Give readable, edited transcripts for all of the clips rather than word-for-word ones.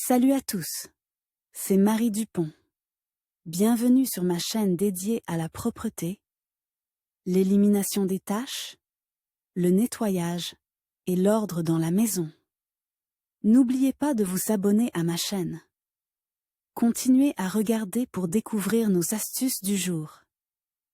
Salut à tous, c'est Marie Dupont. Bienvenue sur ma chaîne dédiée à la propreté, l'élimination des taches, le nettoyage et l'ordre dans la maison. N'oubliez pas de vous abonner à ma chaîne. Continuez à regarder pour découvrir nos astuces du jour.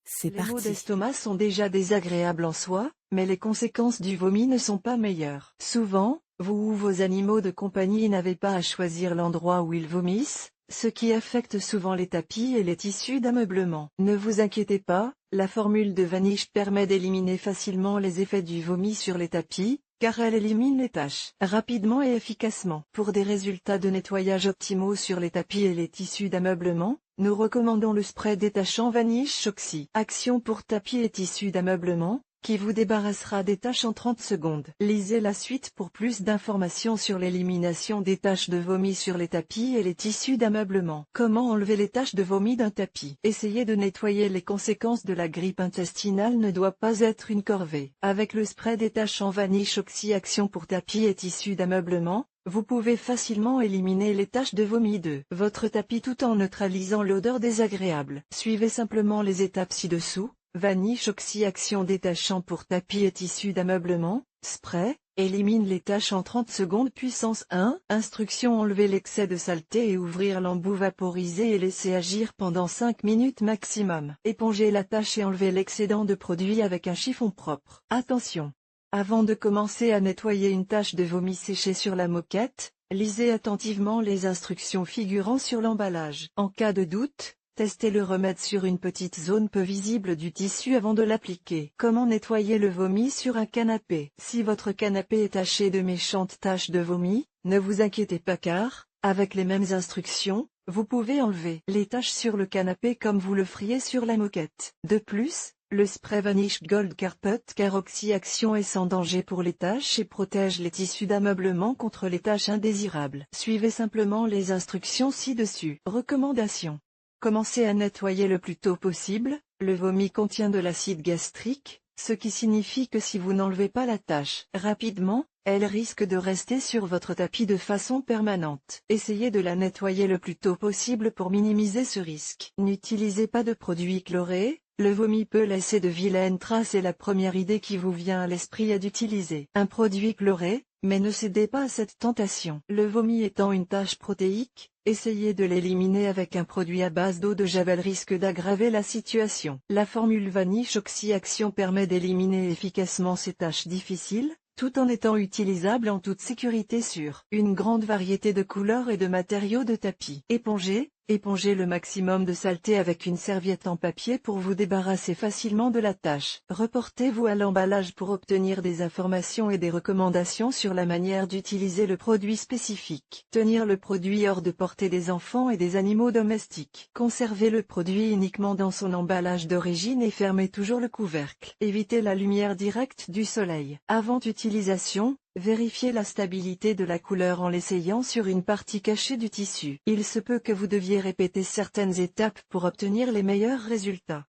C'est Les maux parti. d'estomac sont déjà désagréables en soi, mais les conséquences du vomi ne sont pas meilleures. Souvent, vous ou vos animaux de compagnie n'avez pas à choisir l'endroit où ils vomissent, ce qui affecte souvent les tapis et les tissus d'ameublement. Ne vous inquiétez pas, la formule de Vanish permet d'éliminer facilement les effets du vomi sur les tapis, car elle élimine les taches rapidement et efficacement. Pour des résultats de nettoyage optimaux sur les tapis et les tissus d'ameublement, nous recommandons le spray détachant Vanish Oxy Action pour tapis et tissus d'ameublement, qui vous débarrassera des taches en 30 secondes. Lisez la suite pour plus d'informations sur l'élimination des taches de vomi sur les tapis et les tissus d'ameublement. Comment enlever les taches de vomi d'un tapis? Essayer de nettoyer les conséquences de la grippe intestinale ne doit pas être une corvée. Avec le spray détachant Vanish Oxy Action pour tapis et tissus d'ameublement, vous pouvez facilement éliminer les taches de vomi de votre tapis tout en neutralisant l'odeur désagréable. Suivez simplement les étapes ci-dessous. Vanish Oxy Action détachant pour tapis et tissus d'ameublement, spray, élimine les taches en 30 secondes puissance 1. Instruction: enlever l'excès de saleté et ouvrir l'embout vaporisé et laisser agir pendant 5 minutes maximum. Éponger la tache et enlever l'excédent de produit avec un chiffon propre. Attention! Avant de commencer à nettoyer une tache de vomi séchée sur la moquette, lisez attentivement les instructions figurant sur l'emballage. En cas de doute, testez le remède sur une petite zone peu visible du tissu avant de l'appliquer. Comment nettoyer le vomi sur un canapé? Si votre canapé est taché de méchantes taches de vomi, ne vous inquiétez pas car, avec les mêmes instructions, vous pouvez enlever les taches sur le canapé comme vous le feriez sur la moquette. De plus, le spray Vanish Gold Carpet Care Oxy Action est sans danger pour les taches et protège les tissus d'ameublement contre les taches indésirables. Suivez simplement les instructions ci-dessus. Recommandations. Commencez à nettoyer le plus tôt possible. Le vomi contient de l'acide gastrique, ce qui signifie que si vous n'enlevez pas la tache rapidement, elle risque de rester sur votre tapis de façon permanente. Essayez de la nettoyer le plus tôt possible pour minimiser ce risque. N'utilisez pas de produits chlorés. Le vomi peut laisser de vilaines traces et la première idée qui vous vient à l'esprit est d'utiliser un produit chloré, mais ne cédez pas à cette tentation. Le vomi étant une tache protéique, essayez de l'éliminer avec un produit à base d'eau de javel risque d'aggraver la situation. La formule Vanish Oxy Action permet d'éliminer efficacement ces taches difficiles, tout en étant utilisable en toute sécurité sur une grande variété de couleurs et de matériaux de tapis. Épongez le maximum de saleté avec une serviette en papier pour vous débarrasser facilement de la tache. Reportez-vous à l'emballage pour obtenir des informations et des recommandations sur la manière d'utiliser le produit spécifique. Tenir le produit hors de portée des enfants et des animaux domestiques. Conservez le produit uniquement dans son emballage d'origine et fermez toujours le couvercle. Évitez la lumière directe du soleil. Avant utilisation, vérifiez la stabilité de la couleur en l'essayant sur une partie cachée du tissu. Il se peut que vous deviez répéter certaines étapes pour obtenir les meilleurs résultats.